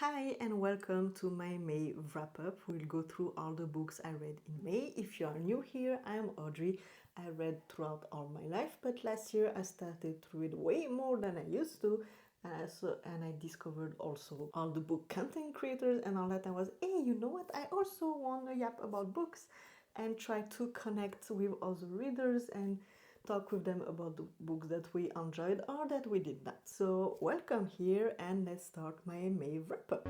Hi and welcome to my May wrap-up. We'll go through all the books I read in May. If you are new here, I'm Audrey. I read throughout all my life, but last year I started to read way more than I used to. And I discovered also all the book content creators and all that. I was, hey, you know what? I also want to yap about books and try to connect with other readers and talk with them about the books that we enjoyed or that we did not. So welcome here and let's start my May wrap-up.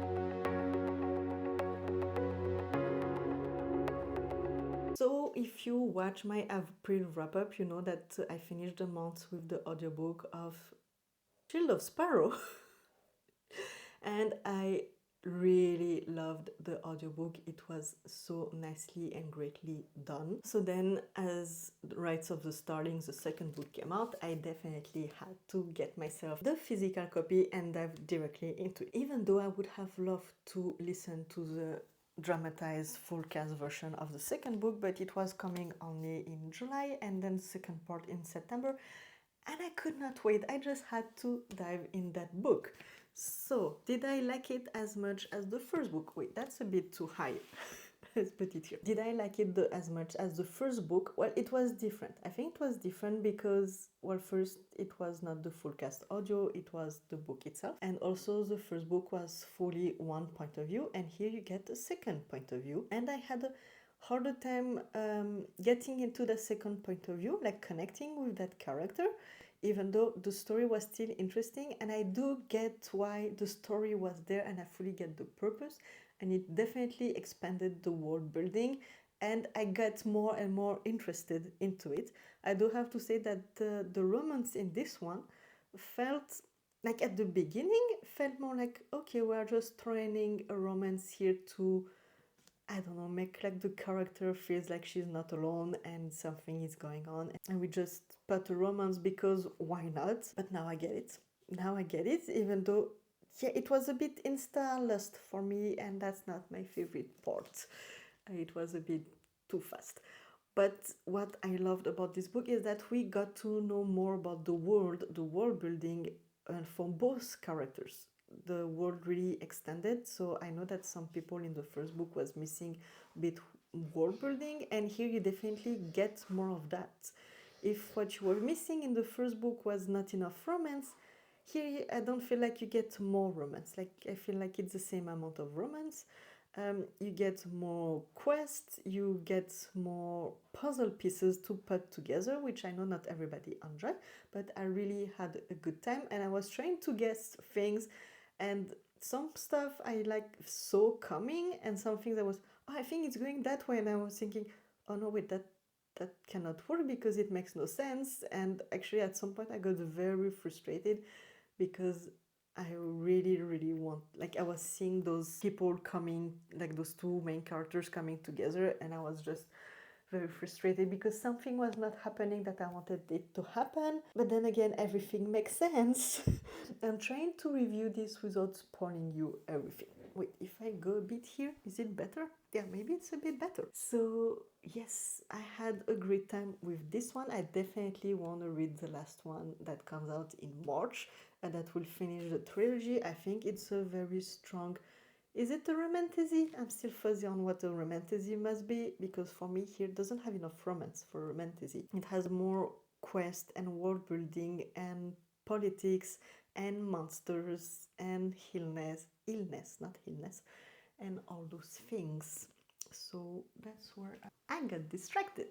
So if you watch my April wrap-up, you know that I finished the month with the audiobook of Shield of Sparrow. And I really loved the audiobook. It was so nicely and greatly done. So then as Rites of the Starling, the second book came out, I definitely had to get myself the physical copy and dive directly into it. Even though I would have loved to listen to the dramatized full cast version of the second book, but it was coming only in July and then the second part in September, and I could not wait. I just had to dive in that book. So, did I like it as much as the first book? Wait, that's a bit too high. Let's put it here. Did I like it as much as the first book? Well, it was different. I think it was different because, well, first, it was not the full cast audio, it was the book itself. And also, the first book was fully one point of view, and here you get a second point of view. And I had a harder time getting into the second point of view, like connecting with that character, even though the story was still interesting, and I do get why the story was there and I fully get the purpose, and it definitely expanded the world building and I got more and more interested into it. I do have to say that the romance in this one felt like at the beginning felt more like, okay, we're just throwing a romance here to, I don't know, make like the character feels like she's not alone and something is going on. And we just put a romance because why not? But now I get it. Now I get it, even though, yeah, it was a bit insta-lust for me and that's not my favorite part. It was a bit too fast. But what I loved about this book is that we got to know more about the world building from both characters. The world really extended, so I know that some people in the first book was missing a bit world building, and here you definitely get more of that. If what you were missing in the first book was not enough romance, here I don't feel like you get more romance. Like I feel like it's the same amount of romance. You get more quests, you get more puzzle pieces to put together, which I know not everybody enjoy, but I really had a good time and I was trying to guess things, and some stuff I like saw coming and some things I was, oh, I think it's going that way, and I was thinking, oh no, wait, that cannot work because it makes no sense. And actually at some point I got very frustrated because I really want, like I was seeing those people coming, like those two main characters coming together, and I was just very frustrated because something was not happening that I wanted it to happen. But then again, everything makes sense. I'm trying to review this without spoiling you everything. Wait, if I go a bit here, is it better? Yeah, maybe it's a bit better. So yes, I had a great time with this one. I definitely want to read the last one that comes out in March and that will finish the trilogy. I think it's a very strong. Is it a romantasy? I'm still fuzzy on what a romantasy must be, because for me here it doesn't have enough romance for a romantasy. It has more quest and world building and politics and monsters and illness, not illness, and all those things. So that's where I got distracted.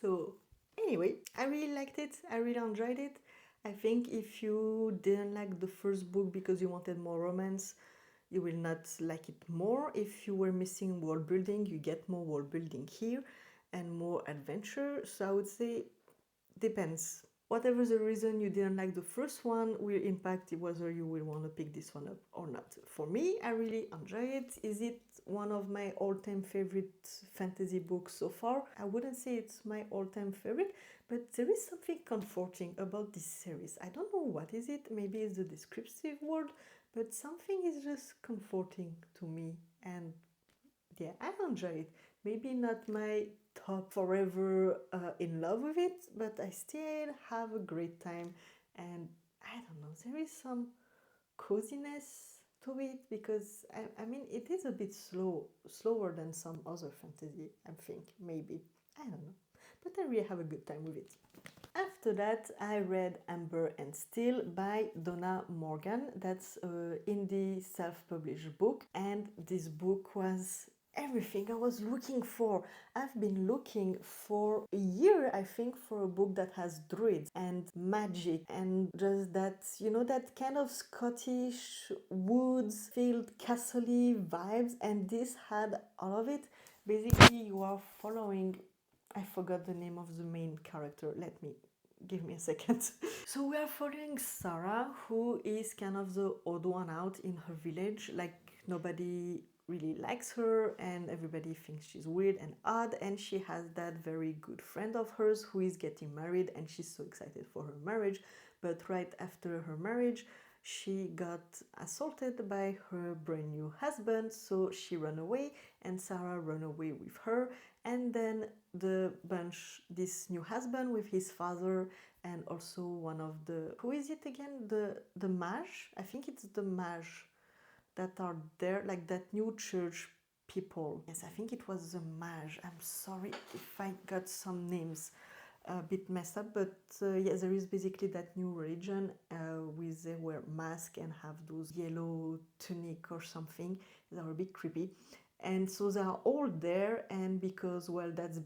So anyway, I really liked it. I really enjoyed it. I think if you didn't like the first book because you wanted more romance, you will not like it more. If you were missing world building, you get more world building here and more adventure. So I would say depends. Whatever the reason you didn't like the first one will impact whether you will want to pick this one up or not. For me, I really enjoy it. Is it one of my all-time favorite fantasy books so far? I wouldn't say it's my all-time favorite, but there is something comforting about this series. I don't know what is it. Maybe it's the descriptive word, but something is just comforting to me, and yeah, I enjoy it. Maybe not my top forever in love with it, but I still have a great time, and I don't know, there is some coziness to it, because I mean it is a bit slower than some other fantasy, I think, maybe. I don't know. But I really have a good time with it. After that, I read Ember and Steel by Donna Morgan. That's an indie self-published book, and this book was everything I was looking for. I've been looking for a year, I think, for a book that has druids and magic and just that, you know, that kind of Scottish woods filled castle-y vibes, and this had all of it. Basically, you are following, I forgot the name of the main character. Give me a second. So we are following Sarah, who is kind of the odd one out in her village. Like, nobody really likes her and everybody thinks she's weird and odd, and she has that very good friend of hers who is getting married, and she's so excited for her marriage. But right after her marriage, she got assaulted by her brand new husband, so she ran away and Sarah ran away with her. And then this new husband with his father and also one of the, who is it again, the mage, I think it's the mage that are there, like that new church people. Yes, I think it was the mage. I'm sorry if I got some names a bit messed up, but yes, there is basically that new religion with they wear masks and have those yellow tunic or something. They are a bit creepy, and so they are all there. And because, well, that's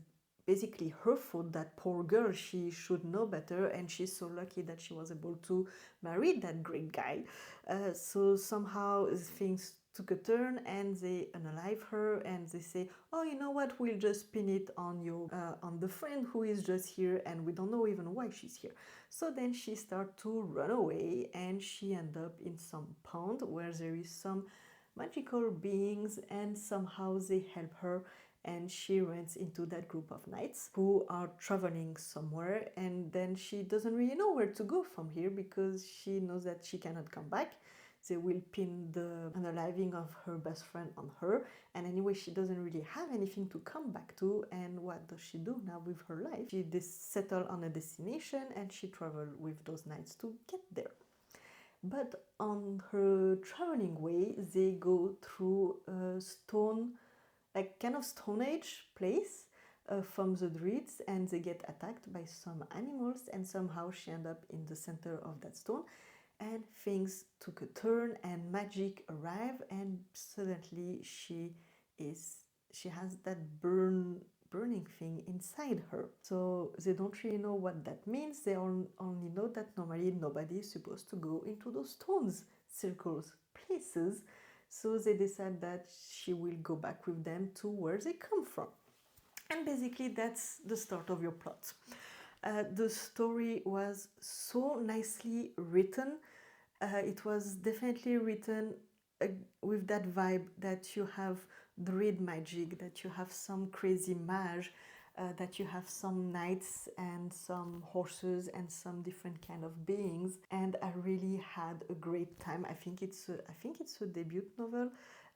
basically her fault, that poor girl, she should know better, and she's so lucky that she was able to marry that great guy. So somehow things took a turn and they unalive her, and they say, oh, you know what, we'll just pin it on your on the friend who is just here, and we don't know even why she's here. So then she starts to run away, and she ends up in some pond where there is some magical beings, and somehow they help her, and she runs into that group of knights who are traveling somewhere, and then she doesn't really know where to go from here because she knows that she cannot come back. They will pin the unaliving of her best friend on her, and anyway, she doesn't really have anything to come back to. And what does she do now with her life? She settle on a destination, and she travel with those knights to get there. But on her traveling way, they go through a stone, like kind of Stone Age place from the druids, and they get attacked by some animals, and somehow she ends up in the center of that stone, and things took a turn and magic arrived, and suddenly she has that burning thing inside her. So they don't really know what that means. They only know that normally nobody is supposed to go into those stones, circles, places. So they decide that she will go back with them to where they come from. And basically that's the start of your plot. The story was so nicely written. It was definitely written with that vibe that you have druid magic, that you have some crazy mage, that you have some knights and some horses and some different kind of beings. And I really had a great time. I think it's a debut novel.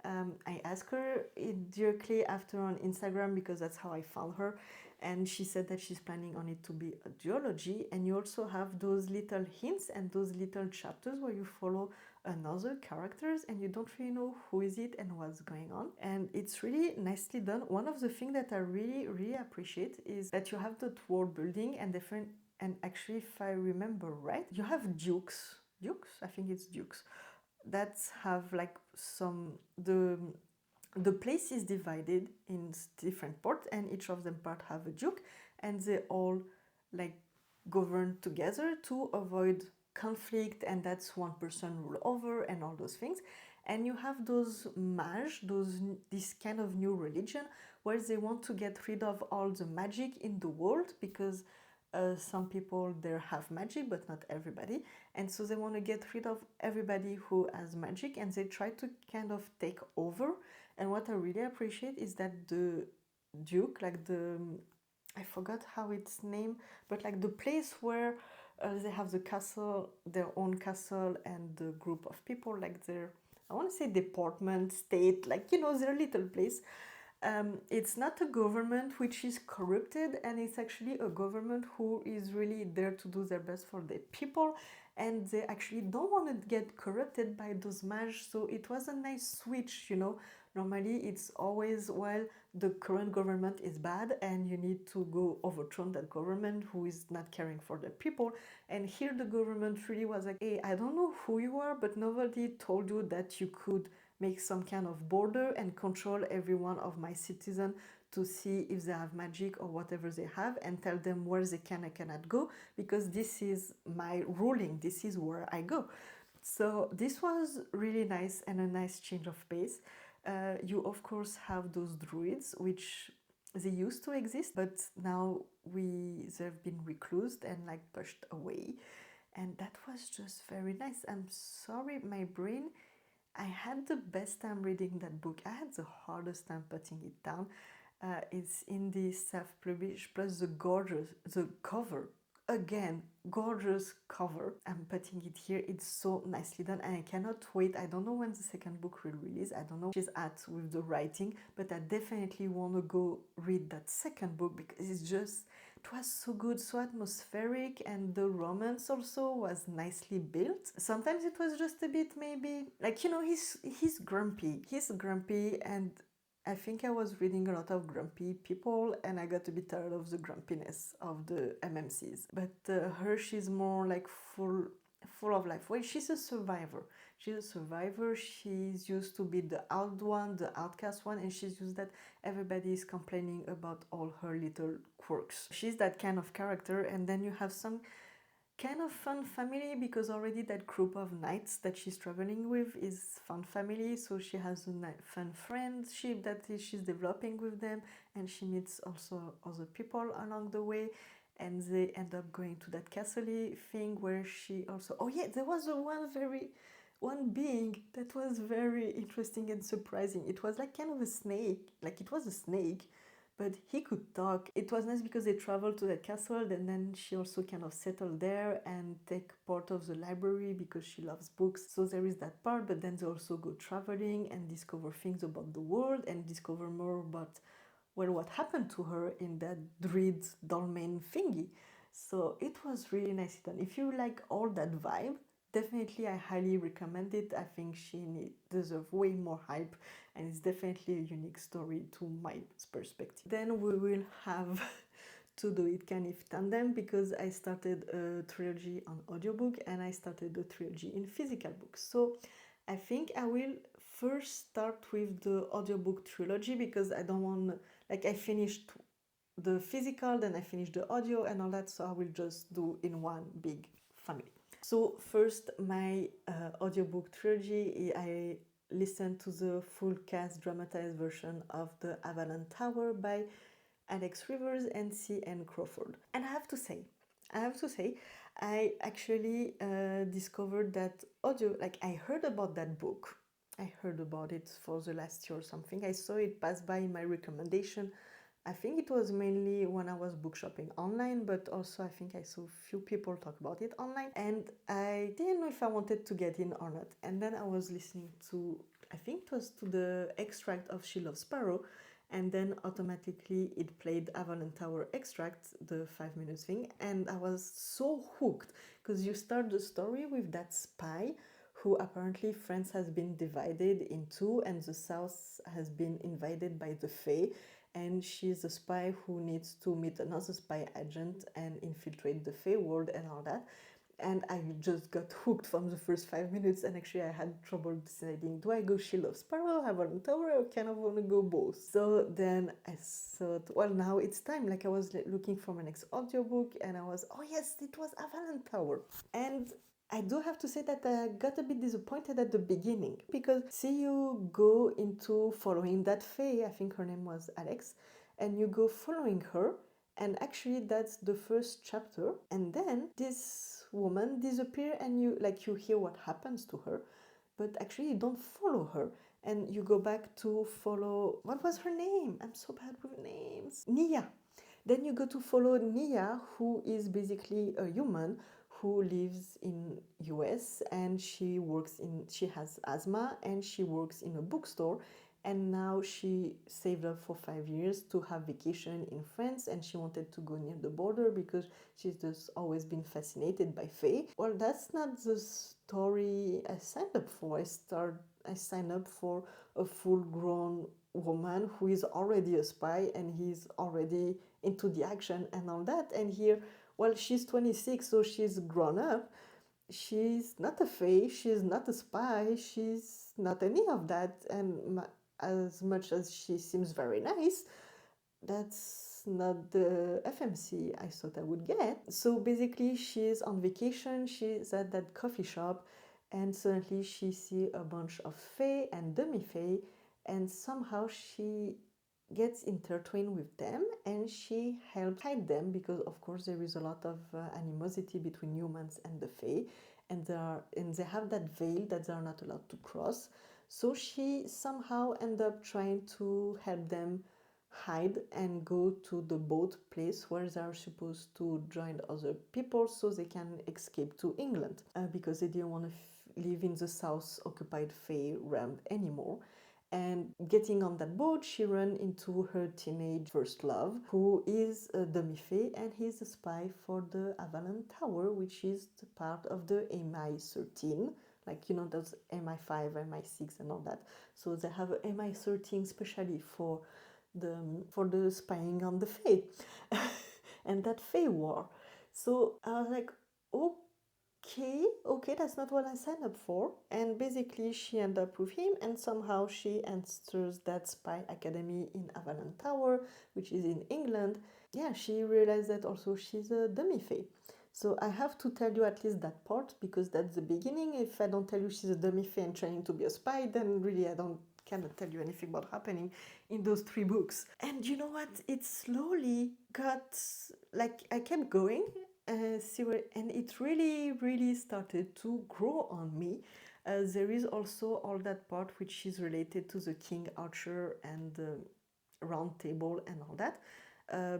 I asked her directly after on Instagram because that's how I found her, and she said that she's planning on it to be a duology. And you also have those little hints and those little chapters where you follow another characters and you don't really know who is it and what's going on, and it's really nicely done. One of the things that I really appreciate is that you have the world building and different, and actually, if I remember right, you have dukes, I think it's dukes, that have like some, the place is divided in different parts, and each of them part have a duke, and they all like govern together to avoid conflict, and that's one person rule over and all those things. And you have those mage, this kind of new religion where they want to get rid of all the magic in the world, because some people there have magic but not everybody, and so they want to get rid of everybody who has magic, and they try to kind of take over. And what I really appreciate is that the duke, like I forgot how it's named, but like the place where they have the castle, their own castle, and the group of people, like their, I want to say department, state, like, you know, their little place. It's not a government which is corrupted, and it's actually a government who is really there to do their best for the people. and they actually don't want to get corrupted by those mages. So it was a nice switch, you know. Normally it's always, well, the current government is bad and you need to go overthrow that government who is not caring for the people. And here the government really was like, hey, I don't know who you are, but nobody told you that you could make some kind of border and control every one of my citizens to see if they have magic or whatever they have, and tell them where they can and cannot go, because this is my ruling, this is where I go. So this was really nice and a nice change of pace. You of course have those druids, which they used to exist, but now they've been reclused and like pushed away, and that was just very nice. I'm sorry, my brain, I had the best time reading that book. I had the hardest time putting it down. It's in the self-published, plus the cover. Again, gorgeous cover. I'm putting it here. It's so nicely done and I cannot wait. I don't know when the second book will release. I don't know where she's at with the writing, but I definitely want to go read that second book because it was so good, so atmospheric, and the romance also was nicely built. Sometimes it was just a bit, maybe, like, you know, he's grumpy. He's grumpy, and I think I was reading a lot of grumpy people and I got a bit tired of the grumpiness of the MMCs. But her, she's more like full of life. Well, she's a survivor. She's a survivor. She's used to be the out one, the outcast one, and she's used that everybody is complaining about all her little quirks. She's that kind of character, and then you have some kind of fun family, because already that group of knights that she's traveling with is fun family, so she has a fun friendship that she's developing with them, and she meets also other people along the way, and they end up going to that castle thing where she also, oh yeah, there was one being that was very interesting and surprising. It was like kind of a snake, like it was a snake, but he could talk. It was nice because they traveled to the castle, and then she also kind of settled there and take part of the library because she loves books. So there is that part, but then they also go traveling and discover things about the world and discover more about, well, what happened to her in that druid dolmen thingy. So it was really nicely done. If you like all that vibe, definitely I highly recommend it. I think she deserves way more hype, and it's definitely a unique story to my perspective. Then we will have to do it kind of tandem, because I started a trilogy on audiobook and I started a trilogy in physical books. So I think I will first start with the audiobook trilogy, because I don't want, like, I finished the physical, then I finished the audio and all that, so I will just do in one big family. So first, my audiobook trilogy, I listened to the full cast dramatized version of the Avalon Tower by Alex Rivers and C.N. Crawford. And I have to say, I actually discovered that audio, like, I heard about that book. I heard about it for the last year or something. I saw it pass by in my recommendation. I think it was mainly when I was book shopping online, but also I think I saw a few people talk about it online, and I didn't know if I wanted to get in or not. And then I was listening to, I think it was to the extract of She Loves Sparrow, and then automatically it played Avalon Tower extract, the 5 minutes thing, and I was so hooked, because you start the story with that spy who apparently France has been divided in two, and the South has been invaded by the Fae, and she's a spy who needs to meet another spy agent and infiltrate the Fae world and all that. And I just got hooked from the first 5 minutes, and actually I had trouble deciding, do I go She Loves Sparrow, Avalon Tower, or kind of want to go both? So then I thought, well, now it's time. Like, I was looking for my next audiobook, and I was, oh yes, it was Avalon Tower. And I do have to say that I got a bit disappointed at the beginning, because see, you go into following that Fae, I think her name was Alex, and you go following her, and actually that's the first chapter, and then this woman disappears, and you hear what happens to her, but actually you don't follow her, and you go back to follow, what was her name? I'm so bad with names. Nia. Then you go to follow Nia, who is basically a human who lives in US, and she has asthma, and she works in a bookstore, and now she saved up for 5 years to have vacation in France, and she wanted to go near the border because she's just always been fascinated by Fae. Well, that's not the story I signed up for. I signed up for a full-grown woman who is already a spy and he's already into the action and all that. And here, well, she's 26, so she's grown up. She's not a fae, she's not a spy, she's not any of that. And as much as she seems very nice, that's not the FMC I thought I would get. So basically, she's on vacation, she's at that coffee shop, and suddenly she sees a bunch of fae and demi-fae, and somehow she gets intertwined with them, and she helps hide them because, of course, there is a lot of animosity between humans and the fae, and they have that veil that they are not allowed to cross. So she somehow ends up trying to help them hide and go to the boat place where they are supposed to join other people so they can escape to England because they didn't want to live in the South occupied Fae realm anymore. And getting on that boat, she ran into her teenage first love, who is a demi-fae, and he's a spy for the Avalon Tower, which is part of the MI13, like, you know, those MI5, MI6 and all that. So they have a MI13 especially for the spying on the Fae and that Fae war. So I was like, okay, that's not what I signed up for. And basically she ended up with him, and somehow she enters that spy academy in Avalon Tower, which is in England. Yeah, she realized that also she's a demi-fae. So I have to tell you at least that part, because that's the beginning. If I don't tell you she's a demi-fae and trying to be a spy, then really I cannot tell you anything about happening in those 3 books. And you know what? It slowly got, like, I kept going, and it really started to grow on me. There is also all that part which is related to the King Archer and the Round Table and all that.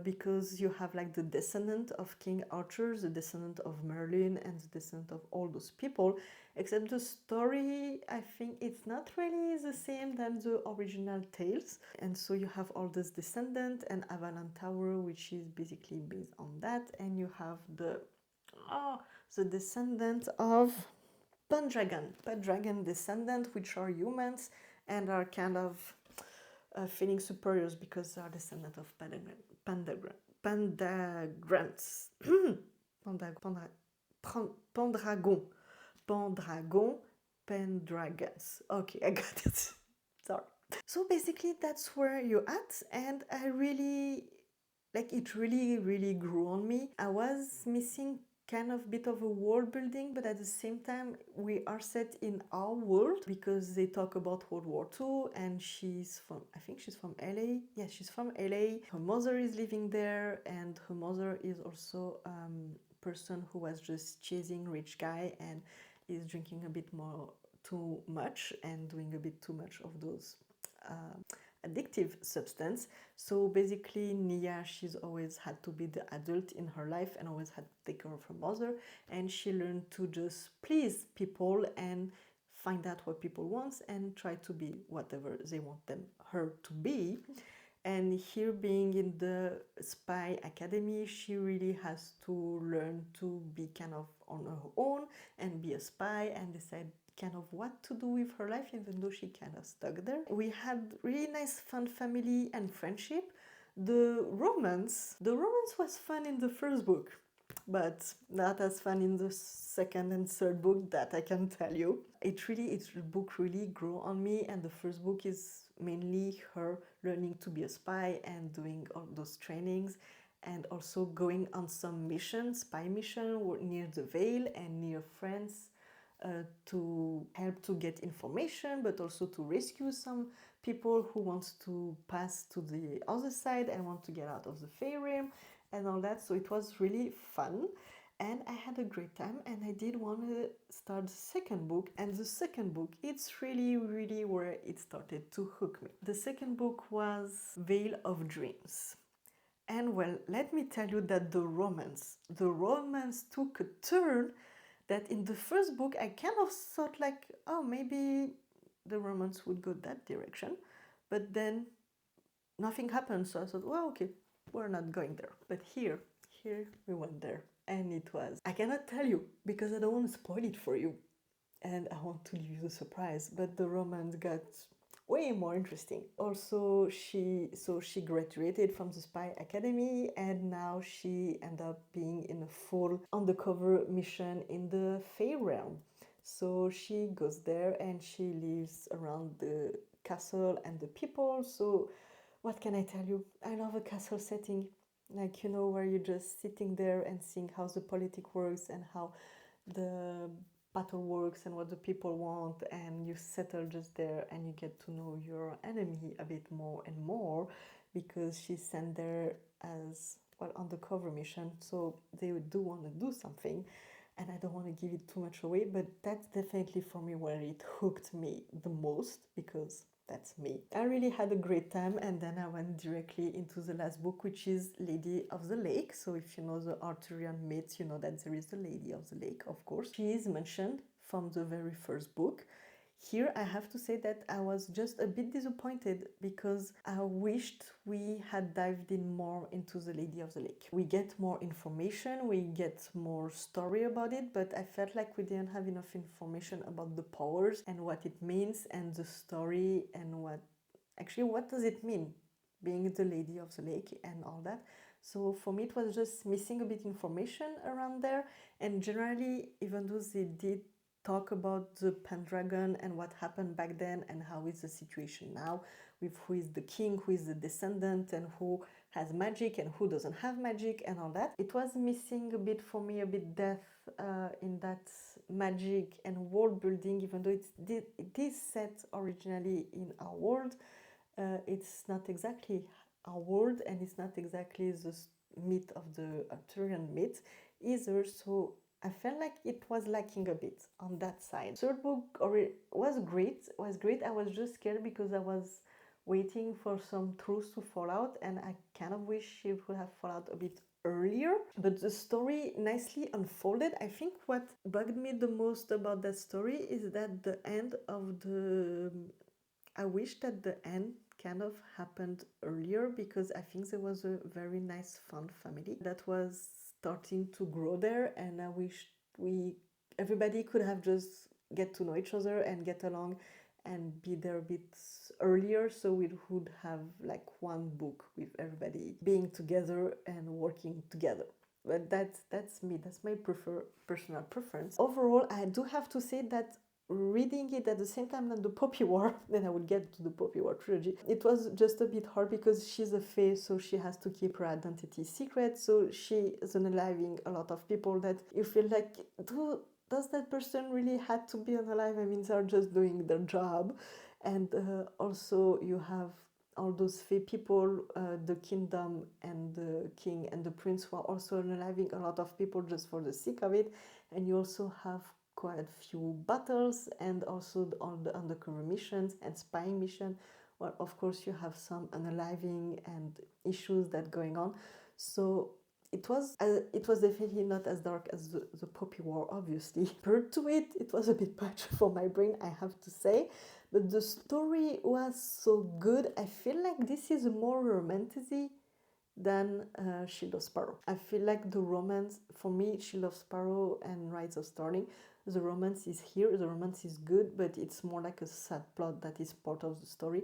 Because you have like the descendant of King Arthur, the descendant of Merlin, and the descendant of all those people, except the story, I think it's not really the same than the original tales. And so you have all this descendant and Avalon Tower, which is basically based on that, and you have the descendant of Pendragon descendant, which are humans and are kind of feeling superiors because they are descendant of Pendragons. Pendragons. Okay, I got it. Sorry. So basically that's where you're at, and I really, like, it really grew on me. I was missing kind of bit of a world building, but at the same time we are set in our world because they talk about World War II, and I think she's from LA. Yeah, she's from LA. Her mother is living there, and her mother is also a person who was just chasing rich guy and is drinking a bit more too much and doing a bit too much of those addictive substance. So basically Nia, she's always had to be the adult in her life and always had to take care of her mother, and she learned to just please people and find out what people want and try to be whatever they want her to be. And here, being in the spy academy, she really has to learn to be kind of on her own and be a spy and decide kind of what to do with her life, even though she kind of stuck there. We had really nice fun family and friendship. The romance was fun in the first book, but not as fun in the second and third book, that I can tell you. The book really grew on me, and the first book is mainly her learning to be a spy and doing all those trainings, and also going on some spy mission near the Veil and near France, to help to get information, but also to rescue some people who want to pass to the other side and want to get out of the Fae realm and all that. So it was really fun, and I had a great time, and I did want to start the second book. And the second book, it's really where it started to hook me. The second book was Veil of Dreams. And well, let me tell you that the romance took a turn that in the first book I kind of thought like, oh, maybe the romance would go that direction. But then nothing happened, so I thought, well, okay, we're not going there. But here we went there, and it was, I cannot tell you because I don't want to spoil it for you, and I want to leave you the surprise, but the romance got way more interesting. Also, she graduated from the spy academy, and now she ended up being in a full undercover mission in the Fey realm. So she goes there and she lives around the castle and the people. So what can I tell you? I love a castle setting, like, you know, where you're just sitting there and seeing how the politic works and how the battle works and what the people want, and you settle just there and you get to know your enemy a bit more and more, because she's sent there as, well, undercover mission, so they do want to do something, and I don't want to give it too much away, but that's definitely for me where it hooked me the most, because that's me. I really had a great time, and then I went directly into the last book, which is Lady of the Lake. So if you know the Arthurian myths, you know that there is the Lady of the Lake, of course. She is mentioned from the very first book. Here I have to say that I was just a bit disappointed because I wished we had dived in more into the Lady of the Lake. We get more information, we get more story about it, but I felt like we didn't have enough information about the powers and what it means and the story and what does it mean being the Lady of the Lake and all that. So for me it was just missing a bit information around there, and generally, even though they did talk about the Pendragon and what happened back then and how is the situation now with who is the king, who is the descendant, and who has magic and who doesn't have magic and all that. It was missing a bit for me, a bit depth in that magic and world building, even though it is set originally in our world. It's not exactly our world, and it's not exactly the myth of the Arthurian myth either, so I felt like it was lacking a bit on that side. Third book was great. I was just scared because I was waiting for some truths to fall out, and I kind of wish it would have fallen out a bit earlier. But the story nicely unfolded. I think what bugged me the most about that story is that the end of the... I wish that the end kind of happened earlier, because I think there was a very nice, fun family that was starting to grow there, and I wish everybody could have just get to know each other and get along and be there a bit earlier, so we would have like one book with everybody being together and working together. But that's me. That's my personal preference. Overall, I do have to say that reading it at the same time than the Poppy War, then I will get to the Poppy War trilogy, it was just a bit hard because she's a fae, so she has to keep her identity secret, so she is unaliving a lot of people that you feel like, does that person really had to be unalive? I mean, they're just doing their job. And also you have all those fae people, the kingdom and the king and the prince, who are also unaliving a lot of people just for the sake of it. And you also have quite a few battles, and also all the undercover missions and spying mission. Well, of course, you have some unaliving and issues that going on. So it was definitely not as dark as the Poppy War, obviously. Compared to it, it was a bit much for my brain, I have to say. But the story was so good. I feel like this is more romantasy than Shield of Sparrow. I feel like the romance, for me, Shield of Sparrow and Rites of Starling, the romance is here, the romance is good, but it's more like a sad plot that is part of the story.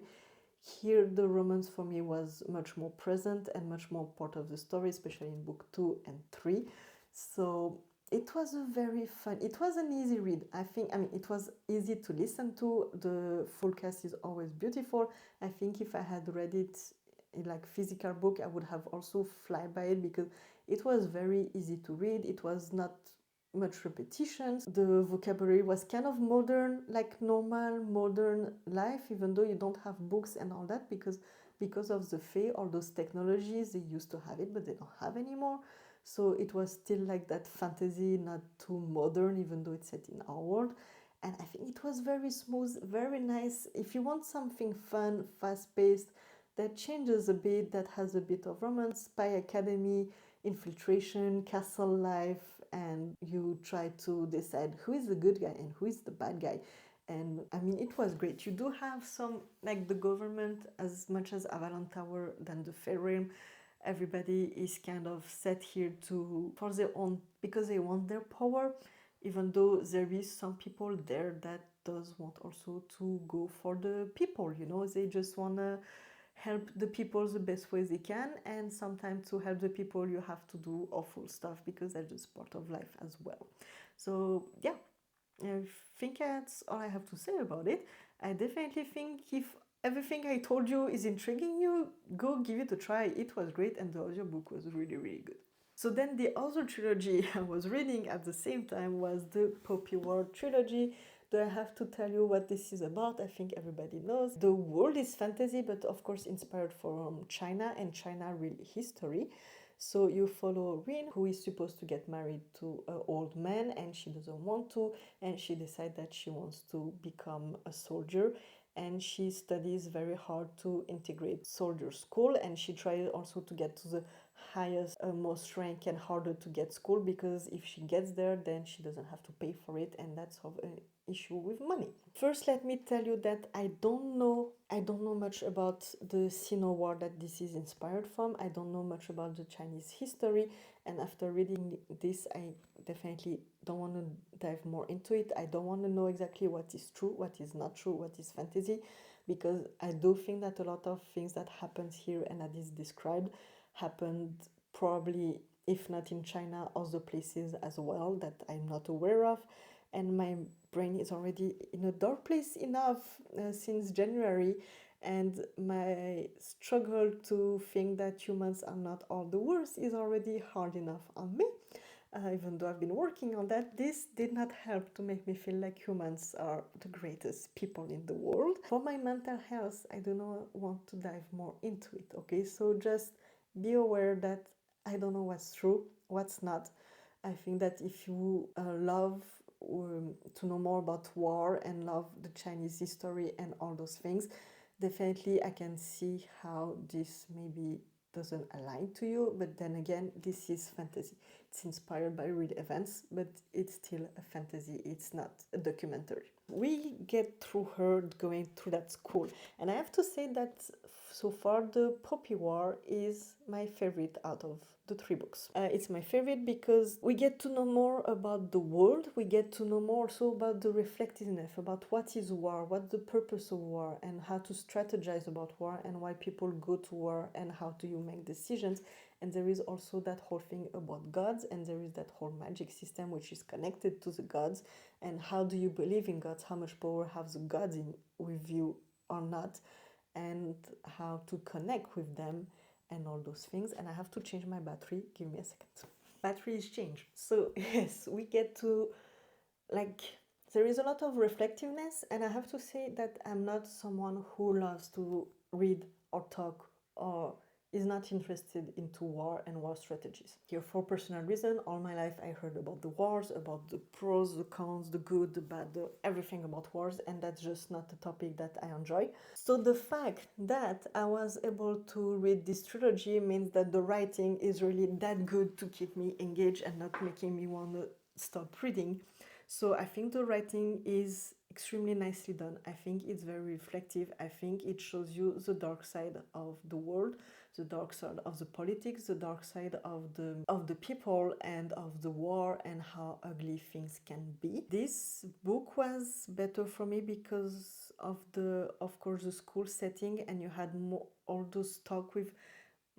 Here, the romance for me was much more present and much more part of the story, especially in book 2 and 3. So it was a very fun, it was an easy read. I mean, it was easy to listen to. The full cast is always beautiful. I think if I had read it in like physical book, I would have also fly by it, because it was very easy to read. It was not much repetitions. The vocabulary was kind of modern, like normal modern life, even though you don't have books and all that, because of the fae, all those technologies, they used to have it, but they don't have anymore. So it was still like that fantasy, not too modern, even though it's set in our world. And I think it was very smooth, very nice. If you want something fun, fast-paced, that changes a bit, that has a bit of romance, spy academy, infiltration, castle life, and you try to decide who is the good guy and who is the bad guy. and I mean, it was great. You do have some, like the government, as much as Avalon Tower than the Fae Realm, everybody is kind of set here to, for their own, because they want their power, even though there is some people there that does want also to go for the people, you know, they just want to help the people the best way they can, and sometimes to help the people you have to do awful stuff because that's just part of life as well. So yeah, I think that's all I have to say about it. I definitely think if everything I told you is intriguing you, go give it a try. It was great, and the audiobook was really, really good. So then the other trilogy I was reading at the same time was the Poppy War trilogy. Do I have to tell you what this is about? I think everybody knows. The world is fantasy, but of course inspired from China and China real history. So you follow Rin, who is supposed to get married to an old man, and she doesn't want to, and she decides that she wants to become a soldier, and she studies very hard to integrate soldier school, and she tries also to get to the highest, most rank and harder to get school, because if she gets there, then she doesn't have to pay for it, and that's an issue with money. First, let me tell you that I don't know much about the Sino War that this is inspired from. I don't know much about the Chinese history, and after reading this, I definitely don't want to dive more into it. I don't want to know exactly what is true, what is not true, what is fantasy, because I do think that a lot of things that happens here and that is described happened probably, if not in China, other places as well that I'm not aware of. And my brain is already in a dark place enough since January, and my struggle to think that humans are not all the worst is already hard enough on me. Even though I've been working on that, this did not help to make me feel like humans are the greatest people in the world. For my mental health, I do not want to dive more into it, okay? So just be aware that I don't know what's true, what's not. I think that if you love to know more about war and love the Chinese history and all those things, definitely I can see how this maybe doesn't align to you, but then again, this is fantasy. It's inspired by real events, but it's still a fantasy, it's not a documentary. We get through her going through that school, and I have to say that so far the Poppy War is my favorite out of the 3 books. It's my favorite because we get to know more about the world, we get to know more also about the reflectiveness, about what is war, what's the purpose of war, and how to strategize about war, and why people go to war, and how do you make decisions. And there is also that whole thing about gods, and there is that whole magic system which is connected to the gods, and how do you believe in gods, how much power have the gods in with you or not, and how to connect with them, and all those things. And I have to change my battery. Give me a second. Battery is changed. So yes, we get to, like, there is a lot of reflectiveness, and I have to say that I'm not someone who loves to read or talk or is not interested into war and war strategies. Here, for personal reason, all my life I heard about the wars, about the pros, the cons, the good, the bad, everything about wars, and that's just not a topic that I enjoy. So the fact that I was able to read this trilogy means that the writing is really that good to keep me engaged and not making me want to stop reading. So I think the writing is extremely nicely done. I think it's very reflective. I think it shows you the dark side of the world, the dark side of the politics, the dark side of the people and of the war, and how ugly things can be. This book was better for me because of course the school setting, and you had more all those talk with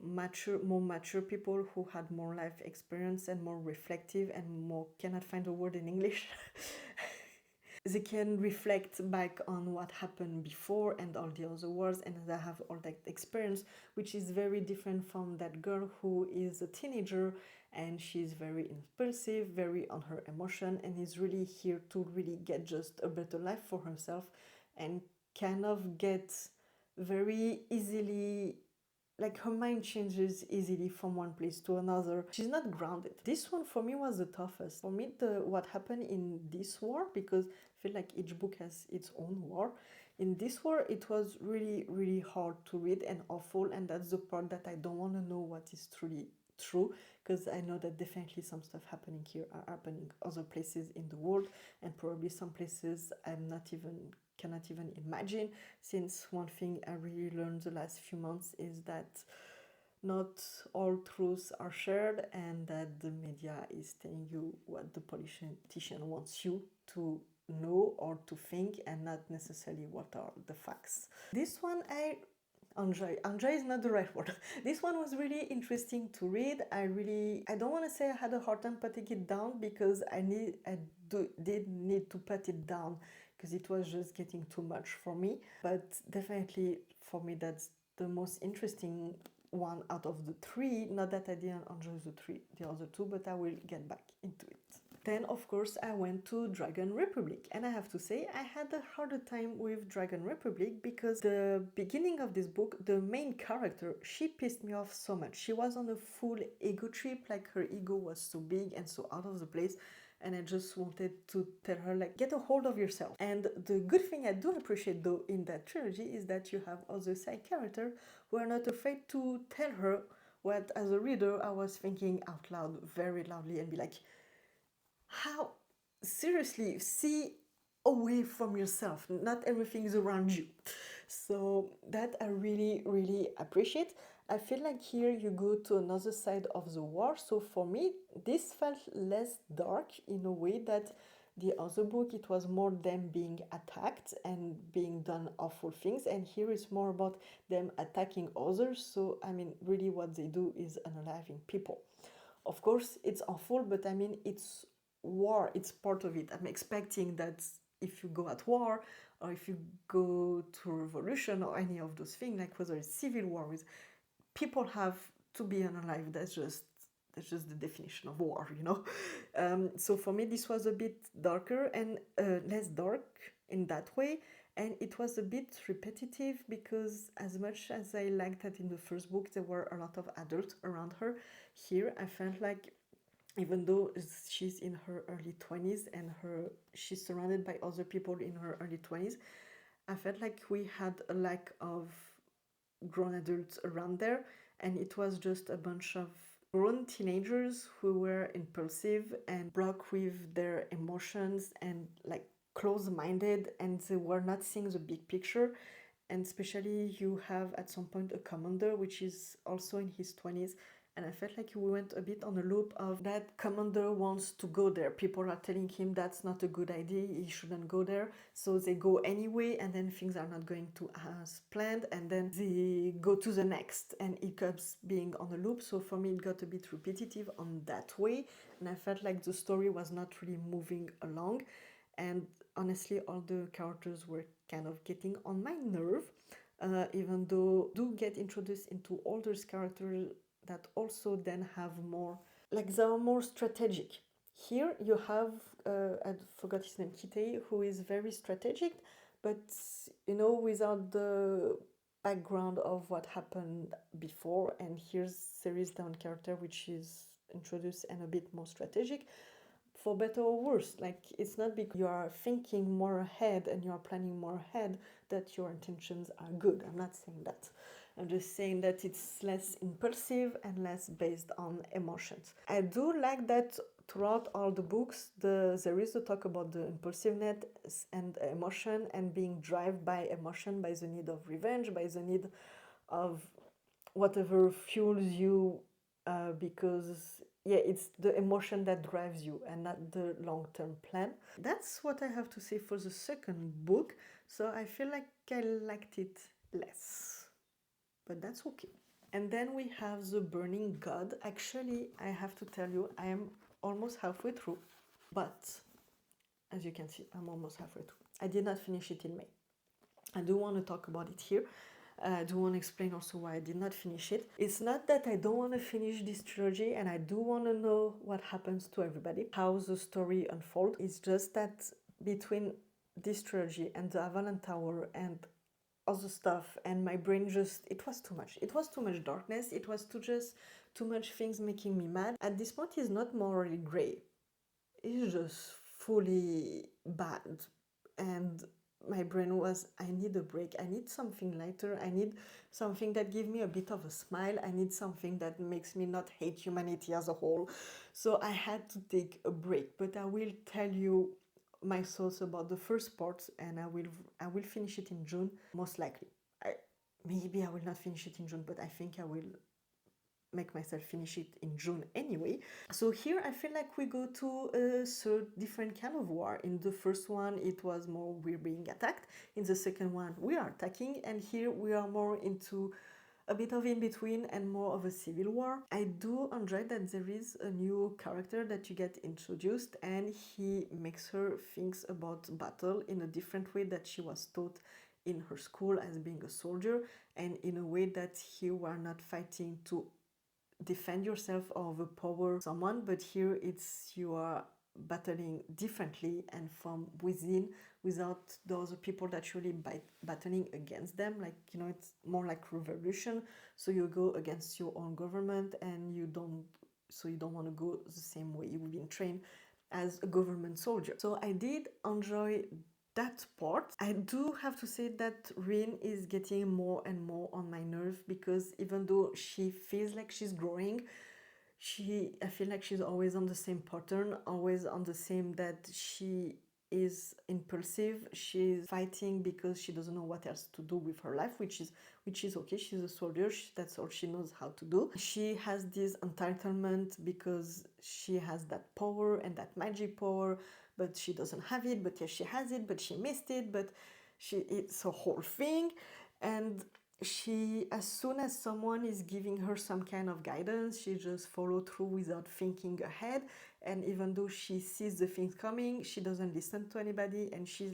more mature people who had more life experience and more reflective and more, cannot find a word in English. They can reflect back on what happened before and all the other wars, and they have all that experience, which is very different from that girl who is a teenager and she's very impulsive, very on her emotion, and is really here to really get just a better life for herself, and kind of get very easily, like, her mind changes easily from one place to another. She's not grounded. This one for me was the toughest. For me, what happened in this war, because I feel like each book has its own war. In this war, it was really, really hard to read and awful, and that's the part that I don't want to know what is truly true, because I know that definitely some stuff happening here are happening other places in the world, and probably some places cannot even imagine, since one thing I really learned the last few months is that not all truths are shared, and that the media is telling you what the politician wants you to know or to think, and not necessarily what are the facts. This one I enjoy is not the right word. This one was really interesting to read. I don't want to say I had a hard time putting it down, because I did need to put it down because it was just getting too much for me. But definitely for me that's the most interesting one out of the three. Not that I didn't enjoy the other two, but I will get back into it. Then, of course, I went to Dragon Republic, and I have to say I had a harder time with Dragon Republic, because the beginning of this book, the main character, she pissed me off so much. She was on a full ego trip, like her ego was so big and so out of the place, and I just wanted to tell her, like, get a hold of yourself. And the good thing I do appreciate, though, in that trilogy is that you have other side characters who are not afraid to tell her what, as a reader, I was thinking out loud, very loudly, and be like, how, seriously, see away from yourself, not everything is around you. So that I really, really appreciate. I feel like here you go to another side of the war. So for me, this felt less dark in a way that the other book, it was more them being attacked and being done awful things, and here it's more about them attacking others. So I mean, really what they do is unaliving people. Of course it's awful, but I mean, it's war, it's part of it. I'm expecting that if you go at war, or if you go to revolution or any of those things, like whether it's civil war, with people have to be unalive. That's just the definition of war, you know. So for me this was a bit darker and less dark in that way, and it was a bit repetitive, because as much as I liked that in the first book there were a lot of adults around her, here I felt like, even though she's in her early 20s and she's surrounded by other people in her early 20s, I felt like we had a lack of grown adults around there, and it was just a bunch of grown teenagers who were impulsive and broke with their emotions and like close-minded, and they were not seeing the big picture. And especially you have at some point a commander which is also in his 20s, and I felt like we went a bit on a loop of that commander wants to go there. People are telling him that's not a good idea, he shouldn't go there. So they go anyway, and then things are not going to as planned, and then they go to the next, and it keeps being on a loop. So for me, it got a bit repetitive on that way, and I felt like the story was not really moving along. And honestly, all the characters were kind of getting on my nerve, even though do get introduced into older characters that also then have more, like they are more strategic. Here you have, I forgot his name, Kitei, who is very strategic, but you know, without the background of what happened before. And here's Series Down character, which is introduced and a bit more strategic, for better or worse. Like, it's not because you are thinking more ahead and you are planning more ahead that your intentions are good. I'm not saying that. I'm just saying that it's less impulsive and less based on emotions. I do like that throughout all the books, there is a talk about the impulsiveness and emotion, and being driven by emotion, by the need of revenge, by the need of whatever fuels you, because yeah, it's the emotion that drives you and not the long-term plan. That's what I have to say for the second book. So I feel like I liked it less, but that's okay. And then we have The Burning God. Actually, I have to tell you, I am almost halfway through, but as you can see, I'm almost halfway through. I did not finish it in May. I do want to talk about it here. I do want to explain also why I did not finish it. It's not that I don't want to finish this trilogy, and I do want to know what happens to everybody, how the story unfolds. It's just that between this trilogy and the Avalon Tower and other stuff, and my brain just, it was too much. It was too much darkness. It was too much things making me mad. At this point, it's not morally grey. It's just fully bad. And my brain was, I need a break. I need something lighter. I need something that gives me a bit of a smile. I need something that makes me not hate humanity as a whole. So I had to take a break. But I will tell you my thoughts about the first part, and I will finish it in June, most likely. Maybe I will not finish it in June, but I think I will make myself finish it in June anyway. So here I feel like we go to a third different kind of war. In the first one it was more we're being attacked, in the second one we are attacking, and here we are more into a bit of in between and more of a civil war. I do enjoy that there is a new character that you get introduced, and he makes her think about battle in a different way that she was taught in her school as being a soldier, and in a way that here we are not fighting to defend yourself or overpower someone, but here it's you are battling differently and from within, without those people that really battling against them. Like, you know, it's more like revolution. So you go against your own government, and you don't want to go the same way you've been trained as a government soldier. So I did enjoy that part. I do have to say that Rin is getting more and more on my nerve, because even though she feels like she's growing, I feel like she's always on the same pattern, always on the same, that she is impulsive, she's fighting because she doesn't know what else to do with her life, which is okay. She's a soldier, that's all she knows how to do. She has this entitlement because she has that power and that magic power, but she doesn't have it, but yes, she has it, but she missed it, but it's a whole thing. And she, as soon as someone is giving her some kind of guidance, she just follow through without thinking ahead. And even though she sees the things coming, she doesn't listen to anybody, and she's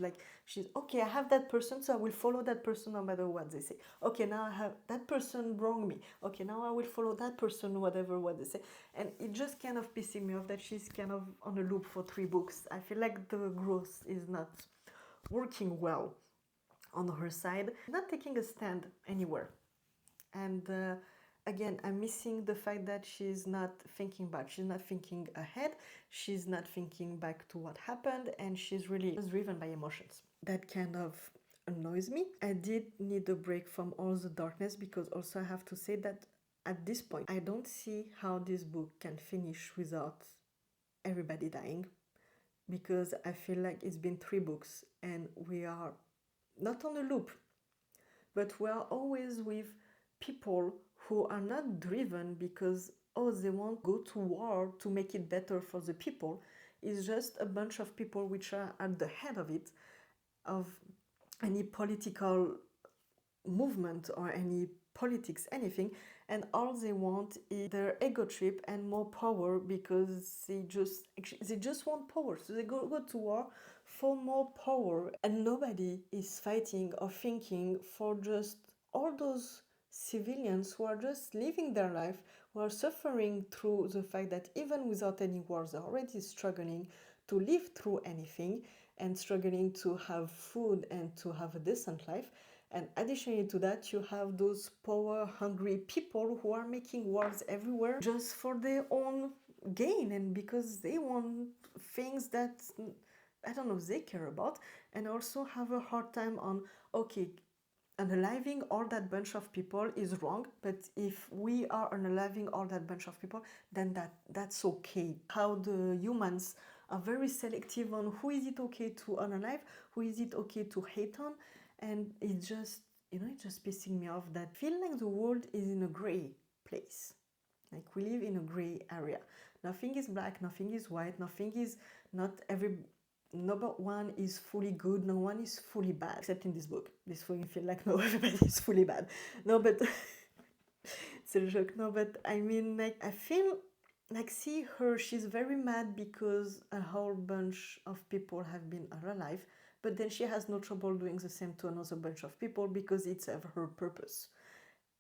okay, I have that person, so I will follow that person no matter what they say. Okay, now I have that person wronged me, okay, now I will follow that person whatever what they say. And it just kind of pissing me off that she's kind of on a loop for 3 books. I feel like the growth is not working well on her side, not taking a stand anywhere. And again, I'm missing the fact that she's not thinking back, she's not thinking ahead, she's not thinking back to what happened, and she's really just driven by emotions. That kind of annoys me. I did need a break from all the darkness, because also I have to say that at this point, I don't see how this book can finish without everybody dying, because I feel like it's been 3 books and we are not on a loop, but we are always with people who are not driven because, oh, they want to go to war to make it better for the people. It's just a bunch of people which are at the head of it, of any political movement or any politics, anything, and all they want is their ego trip and more power, because they just want power. So they go to war for more power, and nobody is fighting or thinking for just all those civilians who are just living their life, who are suffering through the fact that even without any wars, they're already struggling to live through anything and struggling to have food and to have a decent life. And additionally to that, you have those power-hungry people who are making wars everywhere just for their own gain, and because they want things that, I don't know, they care about, and also have a hard time on, okay, unaliving all that bunch of people is wrong, but if we are unaliving all that bunch of people, then that's okay. How the humans are very selective on who is it okay to unalive, who is it okay to hate on, and it's just, it's just pissing me off that I feel like the world is in a gray place. Like, we live in a gray area. Nothing is black, nothing is white, no one is fully good, no one is fully bad, except in this book. This book, you feel like, no, everybody is fully bad. No, but it's a joke. No, but I mean, like, I feel like, see her, she's very mad because a whole bunch of people have been alive, but then she has no trouble doing the same to another bunch of people because it's her purpose.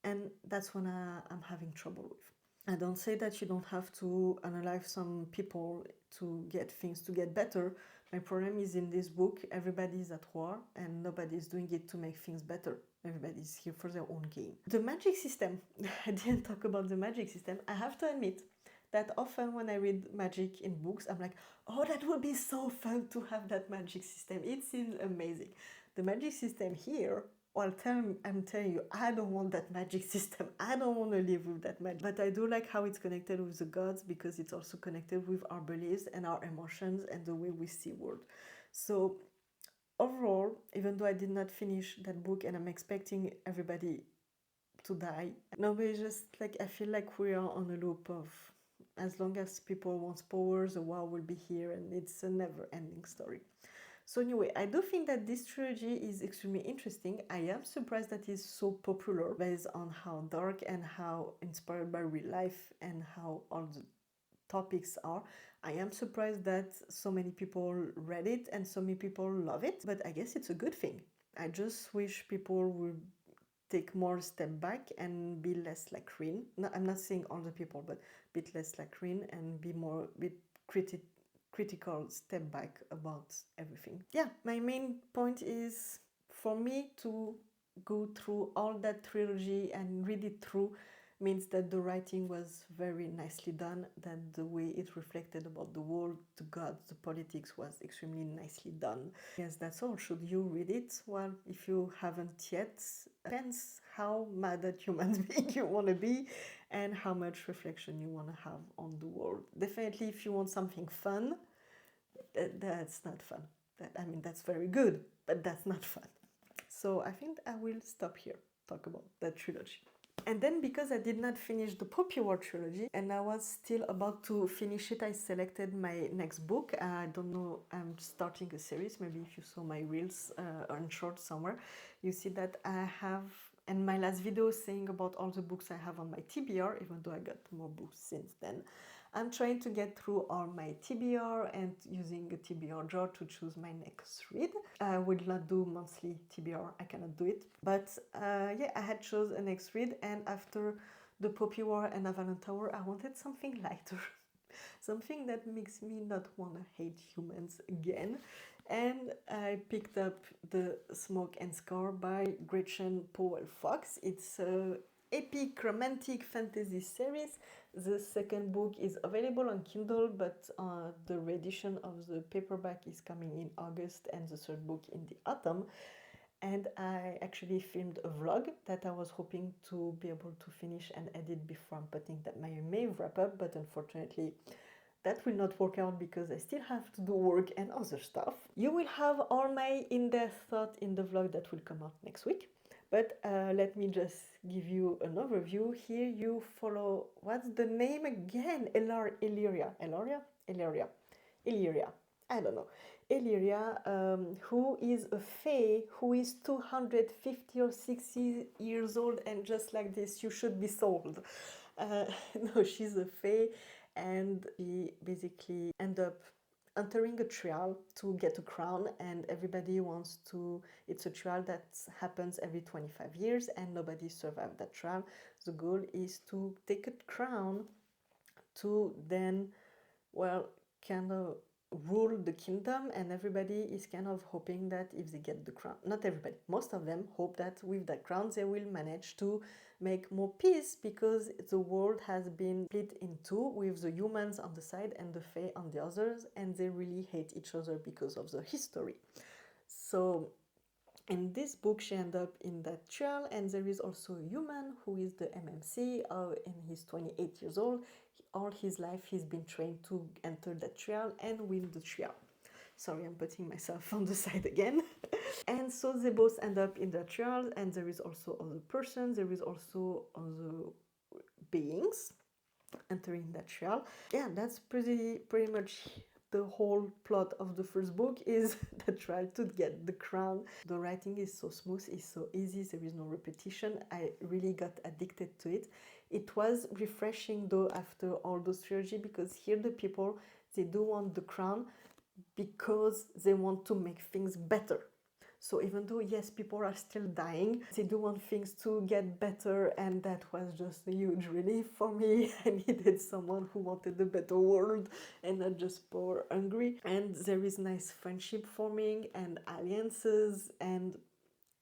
And that's when I'm having trouble with. I don't say that you don't have to unalive some people to get things to get better. My problem is, in this book, everybody's at war and nobody's doing it to make things better. Everybody's here for their own gain. The magic system. I didn't talk about the magic system. I have to admit that often when I read magic in books, I'm like, oh, that would be so fun to have that magic system. It seems amazing. The magic system here, well, I'm telling you, I don't want that magic system. I don't want to live with that magic. But I do like how it's connected with the gods, because it's also connected with our beliefs and our emotions and the way we see world. So overall, even though I did not finish that book and I'm expecting everybody to die, no, but it's just like I feel like we are on a loop of, as long as people want powers, the war will be here, and it's a never-ending story. So anyway, I do think that this trilogy is extremely interesting. I am surprised that it's so popular based on how dark and how inspired by real life and how all the topics are. I am surprised that so many people read it and so many people love it, but I guess it's a good thing. I just wish people would take more step back and be less like Rin. No, I'm not saying all the people, but a bit less like Rin and be more bit critical step back about everything. Yeah, my main point is for me to go through all that trilogy and read it through means that the writing was very nicely done, that the way it reflected about the world, the gods, the politics was extremely nicely done. Yes, that's all. Should you read it? Well, if you haven't yet, depends how mad at human being you want to be and how much reflection you want to have on the world. Definitely, if you want something fun, that's not fun. That's very good, but that's not fun. So I think I will stop here, talk about that trilogy. And then, because I did not finish the Poppy War trilogy and I was still about to finish it, I selected my next book. I don't know, I'm starting a series. Maybe if you saw my reels on short somewhere, you see that I have, in my last video saying about all the books I have on my TBR, even though I got more books since then. I'm trying to get through all my TBR and using a TBR jar to choose my next read. I will not do monthly TBR, I cannot do it. But yeah, I had chosen a next read, and after the Poppy War and Avalon Tower, I wanted something lighter. Something that makes me not want to hate humans again. And I picked up The Smoke and Scar by Gretchen Powell Fox. It's a epic romantic fantasy series. The second book is available on Kindle, but the reedition of the paperback is coming in August and the third book in the autumn. And I actually filmed a vlog that I was hoping to be able to finish and edit before I'm putting that my May wrap up, but unfortunately that will not work out because I still have to do work and other stuff. You will have all my in-depth thought in the vlog that will come out next week. But let me just give you an overview. Here you follow, what's the name again? Illyria. I don't know. Illyria, who is a fae, who is 250 or 60 years old, and just like this, you should be sold. No, she's a fae, and she basically end up entering a trial to get a crown, and everybody wants to, it's a trial that happens every 25 years and nobody survived that trial. The goal is to take a crown to then, well, kind of rule the kingdom, and everybody is kind of hoping that if they get the crown, not everybody, most of them hope that with that crown they will manage to make more peace, because the world has been split in two, with the humans on the side and the fae on the others, and they really hate each other because of the history. So in this book she ends up in that trial, and there is also a human who is the MMC, and he's 28 years old. All his life he's been trained to enter that trial and win the trial. Sorry, I'm putting myself on the side again. And so they both end up in the trial, and there is also other persons, there is also other beings entering that trial. Yeah, that's pretty much the whole plot of the first book, is the trial to get the crown. The writing is so smooth, it's so easy, there is no repetition. I really got addicted to it. It was refreshing though after all those trilogy, because here the people, they do want the crown because they want to make things better. So even though, yes, people are still dying, they do want things to get better, and that was just a huge relief for me. I needed someone who wanted a better world and not just poor, hungry. And there is nice friendship forming and alliances, and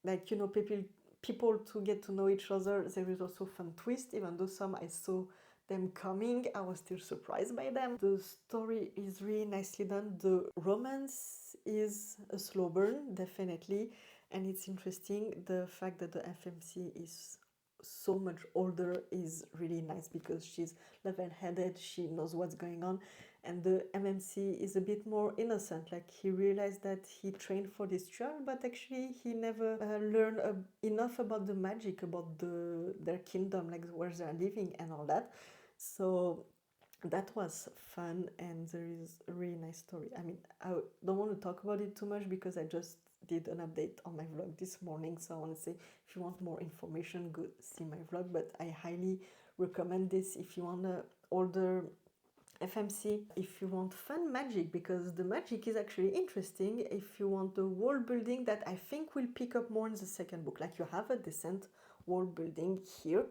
like, you know, people to get to know each other. There is also fun twist, even though some I saw them coming, I was still surprised by them. The story is really nicely done. The romance is a slow burn, definitely. And it's interesting, the fact that the FMC is so much older is really nice because she's level-headed, she knows what's going on, and the MMC is a bit more innocent. Like, he realized that he trained for this trial, but actually he never learned enough about the magic, about their kingdom, like where they're living and all that. So that was fun, and there is a really nice story. I mean, I don't want to talk about it too much because I just did an update on my vlog this morning, so I want to say, if you want more information, go see my vlog, but I highly recommend this if you want an older FMC, if you want fun magic, because the magic is actually interesting, if you want the world building that I think will pick up more in the second book. Like, you have a decent world building here,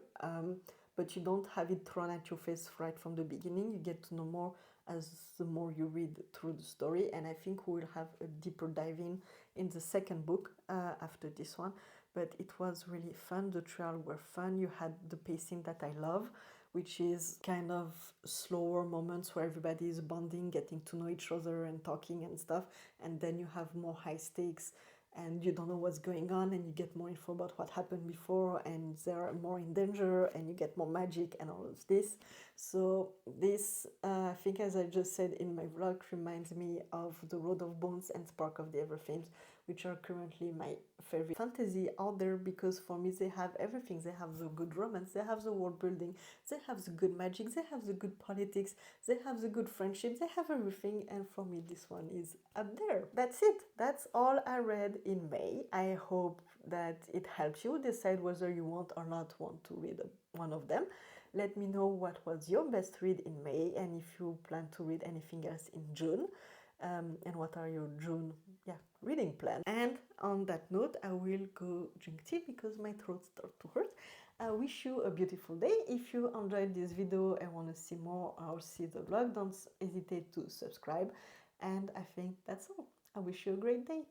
but you don't have it thrown at your face right from the beginning. You get to know more as the more you read through the story, and I think we will have a deeper dive in the second book after this one. But it was really fun. The trials were fun. You had the pacing that I love, which is kind of slower moments where everybody is bonding, getting to know each other and talking and stuff, and then you have more high stakes and you don't know what's going on, and you get more info about what happened before, and they're more in danger, and you get more magic and all of this. So this, I think, as I just said in my vlog, reminds me of The Road of Bones and Spark of the Everflames, which are currently my favorite fantasy out there, because for me they have everything. They have the good romance, they have the world building, they have the good magic, they have the good politics, they have the good friendship, they have everything, and for me this one is up there. That's it. That's all I read in May. I hope that it helps you decide whether you want or not want to read one of them. Let me know what was your best read in May, and if you plan to read anything else in June. And what are your June reading plans. And on that note, I will go drink tea because my throat starts to hurt. I wish you a beautiful day. If you enjoyed this video and want to see more or see the vlog, don't hesitate to subscribe. And I think that's all. I wish you a great day.